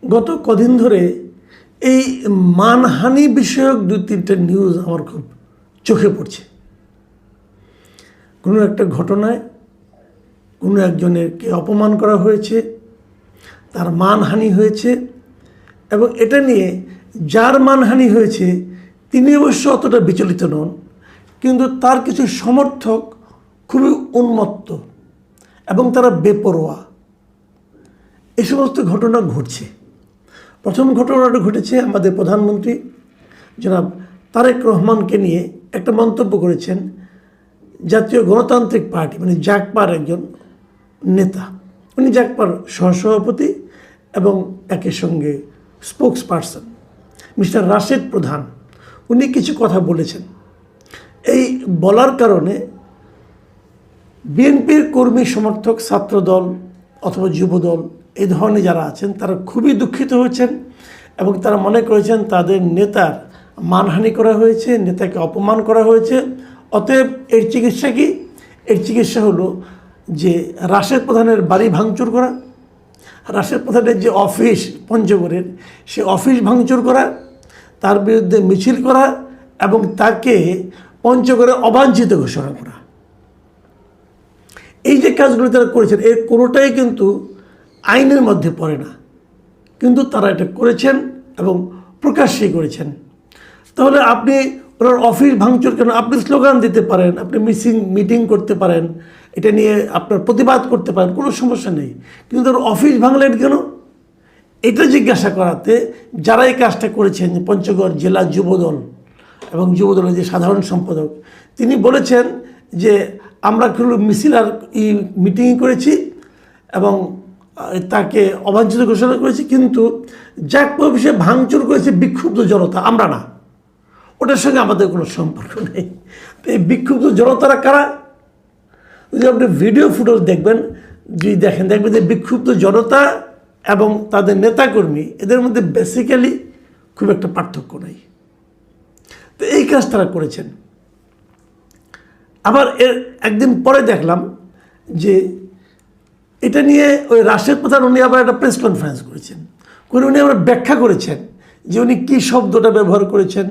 গত কদিন ধরে এই মানহানি বিষয়ক 2-3টা নিউজ আমার খুব চোখে পড়ছে। কোনো একটা ঘটনায় কোনো একজনেরকে অপমান করা হয়েছে, তার মানহানি হয়েছে, এবং এটা নিয়ে যার মানহানি হয়েছে তিনি অবশ্য অতটা বিচলিত নন, কিন্তু তার কিছু সমর্থক খুবই উন্মত্ত এবং তারা বেপরোয়া। এই সমস্ত ঘটনা ঘটছে। প্রথম ঘটনাটা ঘটেছে আমাদের প্রধানমন্ত্রী জনাব তারেক রহমানকে নিয়ে একটা মন্তব্য করেছেন জাতীয় গণতান্ত্রিক পার্টি মানে জাগপার একজন নেতা। উনি জাগপার সহসভাপতি এবং একই সঙ্গে স্পোক্স পারসন মিস্টার রাশেদ প্রধান। উনি কিছু কথা বলেছেন। এই বলার কারণে বিএনপির কর্মী সমর্থক ছাত্রদল অথবা যুবদল এই ধরনের যারা আছেন তারা খুবই দুঃখিত হয়েছেন এবং তারা মনে করেছেন তাদের নেতার মানহানি করা হয়েছে, নেতাকে অপমান করা হয়েছে। অতএব এর চিকিৎসা কি? এর চিকিৎসা হলো যে রাশেদ প্রধানের বাড়ি ভাঙচুর করা, রাশেদ প্রধানের যে অফিস পঞ্চগড়ের সে অফিস ভাঙচুর করা, তার বিরুদ্ধে মিছিল করা এবং তাকে পঞ্চগড়ে অবাঞ্ছিত ঘোষণা করা। এই যে কাজগুলো তারা করেছেন এর কোনোটাই কিন্তু আইনের মধ্যে পড়ে না, কিন্তু তারা এটা করেছেন এবং প্রকাশ্যেই করেছেন। তাহলে আপনি ওনার অফিস ভাঙচুর কেন? আপনি স্লোগান দিতে পারেন, আপনি মিটিং করতে পারেন, এটা নিয়ে আপনার প্রতিবাদ করতে পারেন, কোনো সমস্যা নেই, কিন্তু তার অফিস ভাঙলেন কেন? এটা জিজ্ঞাসা করাতে যারা এই কাজটা করেছেন পঞ্চগড় জেলা যুবদল এবং যুবদলের যে সাধারণ সম্পাদক তিনি বলেছেন যে আমরা কোনো মিছিল আর মিটিং করেছি এবং তাকে অবাঞ্ছিত ঘোষণা করেছি, কিন্তু জাগপা অফিসে ভাঙচুর করেছে বিক্ষুব্ধ জনতা, আমরা না, ওটার সঙ্গে আমাদের কোনো সম্পর্ক নেই। তো এই বিক্ষুব্ধ জনতারা কারা? যদি আপনি ভিডিও ফুটেজ দেখবেন, যদি দেখবেন যে বিক্ষুব্ধ জনতা এবং তাদের নেতাকর্মী এদের মধ্যে বেসিক্যালি খুব একটা পার্থক্য নেই। তো এই কাজ তারা করেছেন। আবার এর একদিন পরে দেখলাম যে এটা নিয়ে ওই রাশেদ প্রধান উনি আবার একটা প্রেস কনফারেন্স করেছেন, করে উনি আবার ব্যাখ্যা করেছেন যে উনি কী শব্দটা ব্যবহার করেছেন।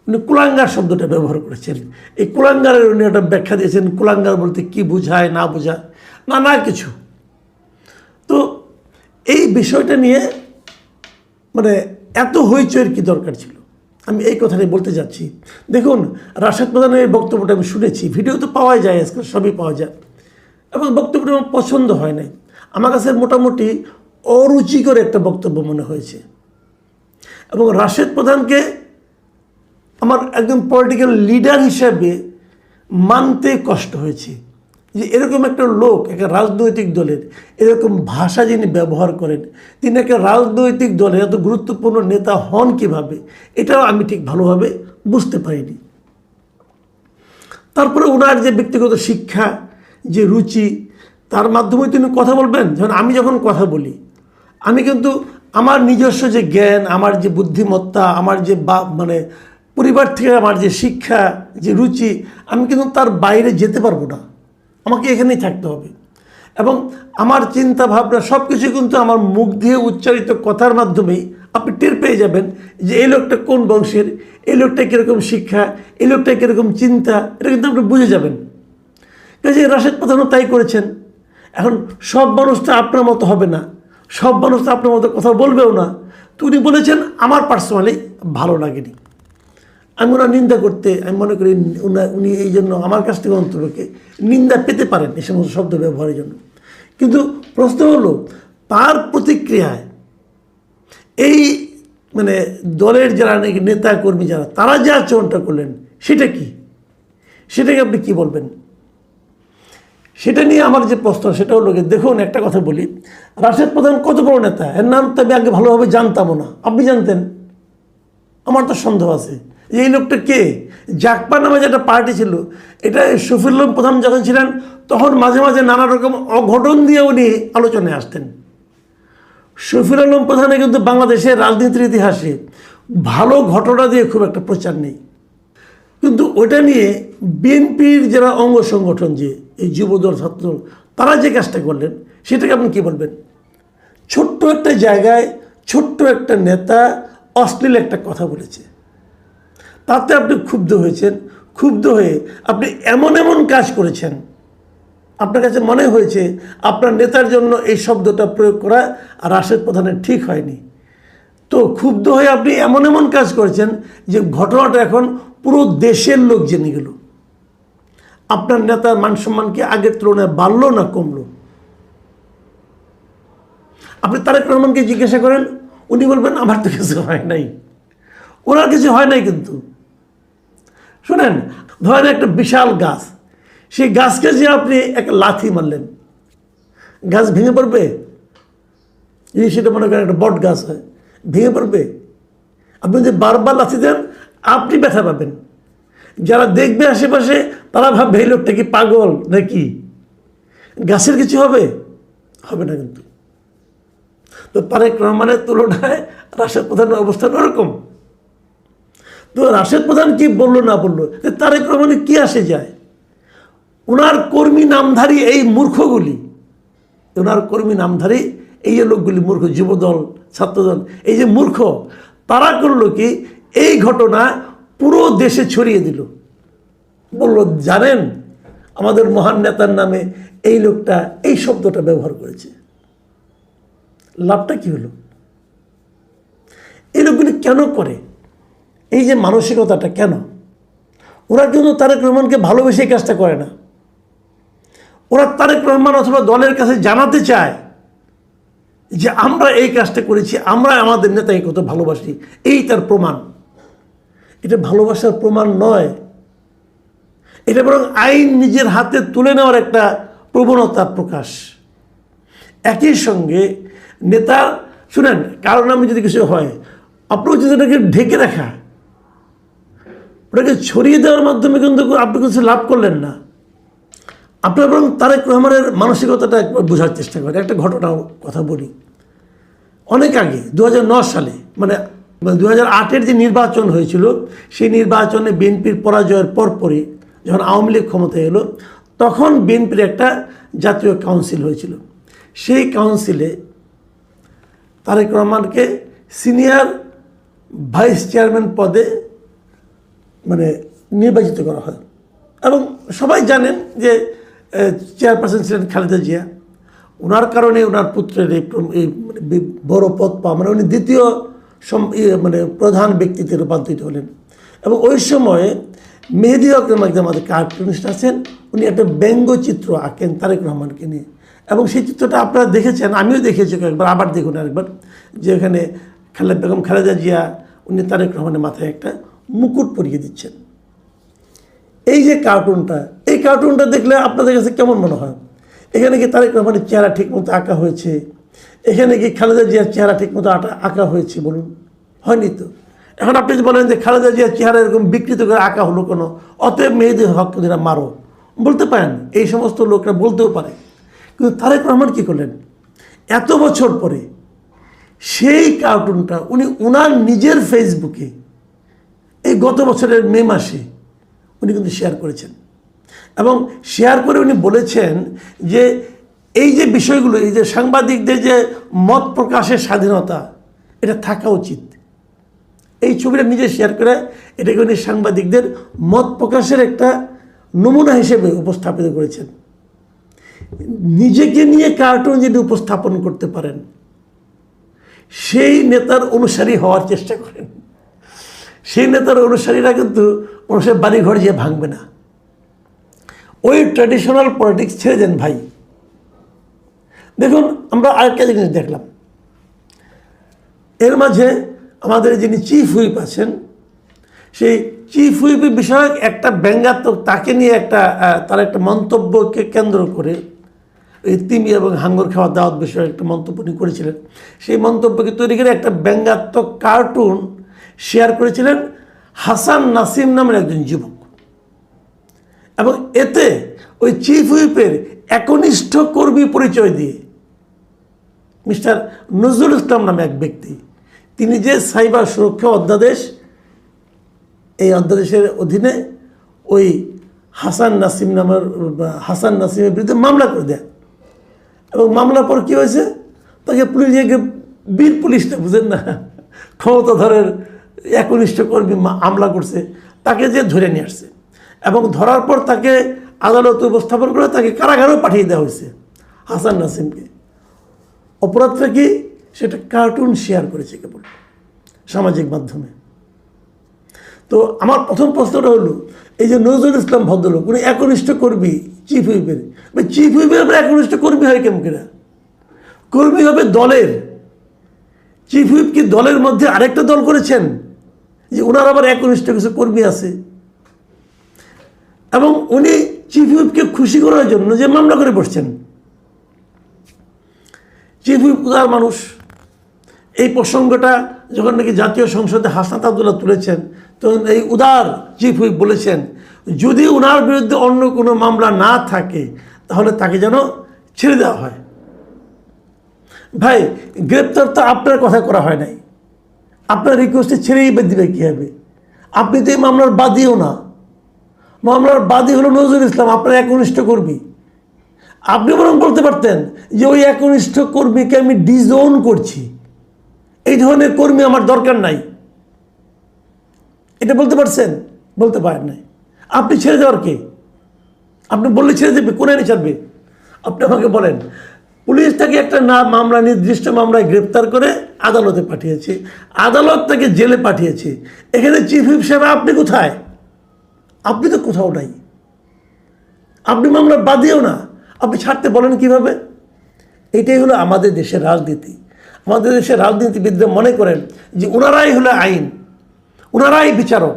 উনি কুলাঙ্গার শব্দটা ব্যবহার করেছেন। এই কুলাঙ্গারের উনি একটা ব্যাখ্যা দিয়েছেন, কুলাঙ্গার বলতে কী বোঝায় না বোঝায় নানা কিছু। তো এই বিষয়টা নিয়ে মানে এত হইচইয়ের কী দরকার ছিল? আমি এই কথাটাই বলতে যাচ্ছি। দেখুন, রাশেদ প্রধানের এই বক্তব্যটা আমি শুনেছি, ভিডিও তো পাওয়াই যায়, আজকাল সবই পাওয়া যায়, এবং বক্তব্যটা আমার পছন্দ হয় নাই। আমার কাছে মোটামুটি অরুচিকর একটা বক্তব্য মনে হয়েছে। এবং রাশেদ প্রধানকে আমার একজন পলিটিক্যাল লিডার হিসাবে মানতে কষ্ট হয়েছে যে এরকম একটা লোক একটা রাজনৈতিক দলের এরকম ভাষা যিনি ব্যবহার করেন, তিনি একটা রাজনৈতিক দলের এত গুরুত্বপূর্ণ নেতা হন কিভাবে, এটাও আমি ঠিক ভালোভাবে বুঝতে পারিনি। তারপরে ওনার যে ব্যক্তিগত শিক্ষা, যে রুচি, তার মাধ্যমে তিনি কথা বলবেন। যেমন আমি যখন কথা বলি, আমি কিন্তু আমার নিজস্ব যে জ্ঞান, আমার যে বুদ্ধিমত্তা, আমার যে মানে পরিবার থেকে আমার যে শিক্ষা, যে রুচি, আমি কিন্তু তার বাইরে যেতে পারবো না, আমাকে এখানেই থাকতে হবে। এবং আমার চিন্তা ভাবনা সব কিছু কিন্তু আমার মুখ দিয়ে উচ্চারিত কথার মাধ্যমেই আপনি টের পেয়ে যাবেন যে এই লোকটা কোন বংশের, এই লোকটা কীরকম শিক্ষা, এই লোকটা কীরকম চিন্তা, এটা কিন্তু আপনি বুঝে যাবেন। কাজে রাশেদ প্রধানও তাই করেছেন। এখন সব মানুষ তো আপনার মতো হবে না, সব মানুষ তো আপনার মতো কথা বলবেও না। তো উনি বলেছেন আমার পার্সোনালি ভালো লাগেনি। আমি ওনার নিন্দা করতে আমি মনে করি উনি এই জন্য আমার কাছ থেকে অন্তরকে নিন্দা পেতে পারেন এই সমস্ত শব্দ ব্যবহারের জন্য। কিন্তু প্রশ্ন হলো তার প্রতিক্রিয়ায় এই মানে দলের যারা নাকি নেতা কর্মী যারা তারা যে আচরণটা করলেন সেটা কি, সেটাকে আপনি কি বলবেন? সেটা নিয়ে আমার যে প্রশ্ন সেটা হলো, দেখুন একটা কথা বলি, রাশেদ প্রধান কত বড় নেতা, এর নাম তো আমি আগে ভালোভাবে জানতামও না। আপনি জানতেন? আমার তো সন্দেহ আছে যে এই লোকটা কে। জাগপা নামে যেটা পার্টি ছিল, এটা শফিউল আলম প্রধান যখন ছিলেন তখন মাঝে মাঝে নানা রকম অঘটন দিয়ে উনি আলোচনায় আসতেন। শফিউল আলম প্রধানে কিন্তু বাংলাদেশের রাজনীতির ইতিহাসে ভালো ঘটনা দিয়ে খুব একটা প্রচার নেই। কিন্তু ওটা নিয়ে বিএনপির যারা অঙ্গ সংগঠন, যে এই যুবদল ছাত্রদল, তারা যে কাজটা করলেন সেটাকে আপনি কী বলবেন? ছোট্ট একটা জায়গায় ছোট্ট একটা নেতা অশ্লীল একটা কথা বলেছে, তাতে আপনি ক্ষুব্ধ হয়েছেন। ক্ষুব্ধ হয়ে আপনি এমন এমন কাজ করেছেন, আপনার কাছে মনে হয়েছে আপনার নেতার জন্য এই শব্দটা প্রয়োগ করা রাশেদ প্রধানের ঠিক হয়নি। তো ক্ষুব্ধ হয়ে আপনি এমন এমন কাজ করেছেন যে ঘটনাটা এখন পুরো দেশের লোক জেনে গেল। আপনার নেতার মান সম্মান কি আগের তুলনায় বাড়লো না কমলো? আপনি তারেক রহমানকে জিজ্ঞাসা করেন, উনি বলবেন আমার তো কিছু হয় নাই। ওনার কিছু হয় নাই। কিন্তু শোনেন, ধরেন একটা বিশাল গাছ, সেই গাছকে যে আপনি একটা লাথি মারলেন, গাছ ভেঙে পড়বে? যদি সেটা মনে করেন একটা বট গাছ হয়, ভেঙে পড়বে? আপনি যদি বারবার লাথি দেন, আপনি ব্যথা পাবেন। যারা দেখবে আশেপাশে তারা ভাববে এই লোকটা কি পাগল নাকি? গাছের কিছু হবে? হবে না। কিন্তু তো তারেক রহমানের তুলনায় রাশেদ প্রধানের অবস্থান ওরকম। তো রাশেদ প্রধান কি বললো না বললো, তারেক রহমানের কি আসে যায়? ওনার কর্মী নামধারী এই মূর্খগুলি, ওনার কর্মী নামধারী এই যে লোকগুলি মূর্খ, যুবদল, ছাত্রদল, এই যে মূর্খ, তারা করলো কি, এই ঘটনা পুরো দেশে ছড়িয়ে দিল। বলল, জানেন আমাদের মহান নেতার নামে এই লোকটা এই শব্দটা ব্যবহার করেছে। লাভটা কি হলো? এই লোকগুলি কেন করে? এই যে মানসিকতাটা কেন? ওরা কিন্তু তারেক রহমানকে ভালোবেসে এই কাজটা করে না। ওরা তারেক রহমান অথবা দলের কাছে জানাতে চায় যে আমরা এই কাজটা করেছি, আমরা আমাদের নেতাকে কত ভালোবাসি, এই তার প্রমাণ। এটা ভালোবাসার প্রমাণ নয়, এটা বরং আইন নিজের হাতে তুলে নেওয়ার একটা প্রবণতার প্রকাশ। একই সঙ্গে নেতা, শুনেন, কারণ নামে যদি কিছু হয়, আপনার যদি এটাকে ঢেকে রাখা, ওটাকে ছড়িয়ে দেওয়ার মাধ্যমে কিন্তু আপনি কিছু লাভ করলেন না। আপনার বরং তারেক রহমানের মানসিকতাটা একবার বোঝার চেষ্টা করেন। একটা ঘটনার কথা বলি। অনেক আগে 2009 সালে, মানে 2008-এর যে নির্বাচন হয়েছিল, সেই নির্বাচনে বিএনপির পরাজয়ের পরপরই যখন আওয়ামী লীগ ক্ষমতায় এলো, তখন বিএনপির একটা জাতীয় কাউন্সিল হয়েছিল। সেই কাউন্সিলে তারেক রহমানকে সিনিয়র ভাইস চেয়ারম্যান পদে মানে নির্বাচিত করা হয়। এবং সবাই জানেন যে চেয়ারপারসন ছিলেন খালেদা জিয়া। ওনার কারণে ওনার পুত্রের এই বড় পদ পাওয়া, মানে উনি দ্বিতীয় মানে প্রধান ব্যক্তিতে রূপান্তরিত হলেন। এবং ওই সময়ে মেহেদী আকরম, একজন আমাদের কার্টুনিস্ট আছেন, উনি একটা ব্যঙ্গচিত্র আঁকেন তারেক রহমানকে নিয়ে। এবং সেই চিত্রটা আপনারা দেখেছেন, আমিও দেখেছি একবার, আবার দেখুন আরেকবার, যে এখানে বেগম খালেদা জিয়া উনি তারেক রহমানের মাথায় একটা মুকুট পরিয়ে দিচ্ছেন। এই যে কার্টুনটা, এই কার্টুনটা দেখলে আপনাদের কাছে কেমন মনে হয়? এখানে কি তারেক রহমানের চেহারা ঠিকমতো আঁকা হয়েছে? এখানে কি খালেদা জিয়ার চেহারা ঠিকমতো আঁকা হয়েছে? বলুন, হয়নি তো। এখন আপনি যদি বলেন যে খালেদা জিয়ার চেহারা এরকম বিকৃত করে আঁকা হলো কোনো, অতএব মেয়েদের হকরা মারো, বলতে পারেন, এই সমস্ত লোকরা বলতেও পারে। কিন্তু তারেক রহমান কী করলেন? এত বছর পরে সেই কার্টুনটা উনি ওনার নিজের ফেসবুকে এই গত বছরের মে মাসে উনি কিন্তু শেয়ার করেছেন। এবং শেয়ার করে উনি বলেছেন যে এই যে বিষয়গুলো, এই যে সাংবাদিকদের যে মত প্রকাশের স্বাধীনতা, এটা থাকা উচিত। এই ছবিটা নিজে শেয়ার করে এটাকে উনি সাংবাদিকদের মত প্রকাশের একটা নমুনা হিসেবে উপস্থাপিত করেছেন। নিজেকে নিয়ে কার্টুন যদি উপস্থাপন করতে পারেন, সেই নেতার অনুসারী হওয়ার চেষ্টা করেন। সেই নেতার অনুসারীরা কিন্তু মানুষের বাড়িঘর যে ভাঙবে না। ওই ট্র্যাডিশনাল পলিটিক্স ছেড়ে দেন ভাই। দেখুন, আমরা আরেকটা জিনিস দেখলাম, এর মাঝে আমাদের যিনি চিফ হুইপ আছেন, সেই চিফ হুইপের বিষয়ক একটা ব্যঙ্গাত্মক, তাকে নিয়ে তার একটা মন্তব্যকে কেন্দ্র করে, এই তিমি এবং হাঙ্গর খাওয়া দাওয়াত বিষয়ে একটা মন্তব্য উনি করেছিলেন। সেই মন্তব্যকে তৈরি করে একটা ব্যঙ্গাত্মক কার্টুন শেয়ার করেছিলেন হাসান নাসিম নামের একজন যুবক। এবং এতে ওই চিফ হুইপের একনিষ্ঠ কর্মী পরিচয় দিয়ে মিস্টার নজরুল ইসলাম নামে এক ব্যক্তি, তিনি যে সাইবার সুরক্ষা অধ্যাদেশ, এই অধ্যাদেশের অধীনে ওই হাসান নাসিমের বিরুদ্ধে মামলা করে দেয়। এবং মামলার পর কী হয়েছে, তাকে পুলিশ বীর পুলিশটা বুঝেন না, ক্ষমতাধরের একনিষ্ঠ কর্মী হামলা করছে, তাকে যে ধরে নিয়ে আসছে এবং ধরার পর তাকে আদালতে উপস্থাপন করে তাকে কারাগারেও পাঠিয়ে দেওয়া হয়েছে হাসান নাসিমকে। অপরাধটা কি? সেটা কার্টুন শেয়ার করেছে কেবল সামাজিক মাধ্যমে। তো আমার প্রথম প্রশ্নটা হলো, এই যে নজরুল ইসলাম ভদ্রলোক উনি একনিষ্ঠ কর্মী চিফ হুইপের, চিফ হুইপের একনিষ্ঠ কর্মী হয় কেমন কিনা? কর্মী হবে দলের। চিফ হুইপ কি দলের মধ্যে আরেকটা দল করেছেন যে ওনার আবার একনিষ্ঠ কিছু কর্মী আছে? এবং উনি চিফ হুইপকে খুশি করার জন্য যে মামলা করে বসছেন। চিফ হুইপ উদার মানুষ। এই প্রসঙ্গটা যখন নাকি জাতীয় সংসদে হাসনাত আবদুল্লাহ তুলেছেন, তখন এই উদার চিফ হুইপ বলেছেন যদি ওনার বিরুদ্ধে অন্য কোনো মামলা না থাকে তাহলে তাকে যেন ছেড়ে দেওয়া হয়। ভাই, গ্রেপ্তার তো আপনার কথা করা হয় নাই, আপনার রিকোয়েস্টে ছেড়েই দিবে কী হবে? আপনি তো এই মামলার বাদীও না, মামলার বাদী হলো নজরুল ইসলাম, আপনার একনিষ্ঠ কর্মী। আপনি বরং বলতে পারতেন যে ওই একনিষ্ঠ কর্মীকে আমি ডিজোন করছি, এই ধরনের কর্মী আমার দরকার নাই, এটা বলতে পারছেন? বলতে পারেন নাই। আপনি ছেড়ে দেওয়ার কে? আপনি বললে ছেড়ে দেবে? কোন আইনে ছাড়বে? আপনি আমাকে বলেন। পুলিশ তাকে একটা মামলা, নির্দিষ্ট মামলায় গ্রেপ্তার করে আদালতে পাঠিয়েছে, আদালত তাকে জেলে পাঠিয়েছে। এখানে চিফ হুইপ সাহেব আপনি কোথায়? আপনি তো কোথাও নাই, আপনি মামলার বাদীও না, আপনি ছাড়তে বলেন কিভাবে? এটাই হলো আমাদের দেশের রাজনীতি। আমাদের দেশের রাজনীতিবিদরা মনে করেন যে ওনারাই হলো আইন, ওনারাই বিচারক,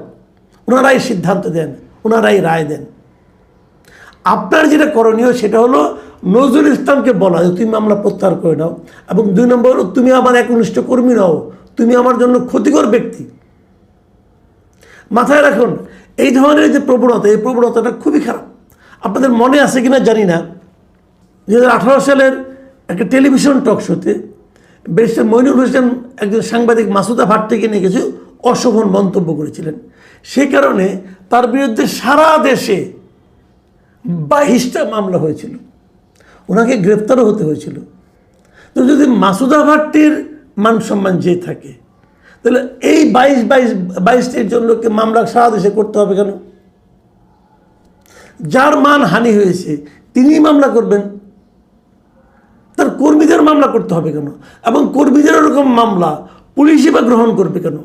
ওনারাই সিদ্ধান্ত দেন, ওনারাই রায় দেন। আপনার যেটা করণীয় সেটা হলো নজরুল ইসলামকে বলা যে তুমি মামলা প্রত্যাহার করে নাও, এবং 2 নম্বর হলো তুমি আমার একনিষ্ঠ কর্মী নাও, তুমি আমার জন্য ক্ষতিকর ব্যক্তি। মাথায় রাখুন, এই ধরনের যে প্রবণতা, এই প্রবণতাটা খুবই খারাপ। আপনাদের মনে আছে কিনা জানি না, 2018 সালের একটা টেলিভিশন টক শোতে ব্যারিস্টার মইনুল হোসেন একজন সাংবাদিক মাসুদা ভাট্টিকে নিয়ে কিছু অশোভন মন্তব্য করেছিলেন। সে কারণে তার বিরুদ্ধে সারা দেশে 22টা মামলা হয়েছিল, ওনাকে গ্রেপ্তারও হতে হয়েছিল। তো যদি মাসুদা ভাট্টির মান সম্মান যে থাকে, তাহলে এই 22টির জন্য মামলা সারা দেশে করতে হবে কেন? যার মান হানি হয়েছে তিনি মামলা করবেন, তার কর্মীদের মামলা করতে হবে কেন? এবং কর্মীদের এরকম মামলা পুলিশই বা গ্রহণ করবে কেন?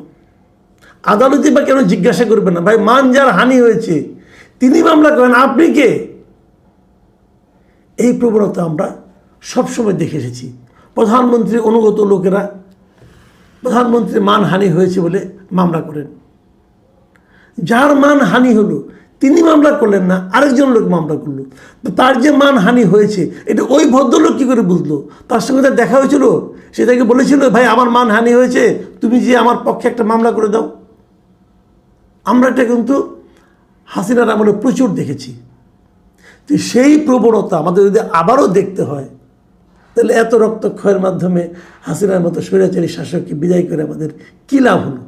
আদালতে বা কেন জিজ্ঞাসা করবে না? ভাই, মান যার হানি হয়েছে তিনি মামলা করেন, আপনি কে? এই প্রবণতা আমরা সবসময় দেখে এসেছি। প্রধানমন্ত্রীর অনুগত লোকেরা প্রধানমন্ত্রীর মানহানি হয়েছে বলে মামলা করেন। যার মানহানি হলো তিনি মামলা করলেন না, আরেকজন লোক মামলা করলো। তার যে মানহানি হয়েছে এটা ওই ভদ্রলোক কী করে বুঝলো? তার সঙ্গে তার দেখা হয়েছিল, সে তাকে বলেছিল ভাই আমার মানহানি হয়েছে, তুমি যে আমার পক্ষে একটা মামলা করে দাও। আমরা এটা কিন্তু হাসিনার আমলে প্রচুর দেখেছি। তো সেই প্রবণতা আমাদের যদি আবারও দেখতে হয়, তাহলে এত রক্তক্ষয়ের মাধ্যমে হাসিনার মতো স্বৈরাচারী শাসককে বিদায় করে আমাদের কী লাভ হলো?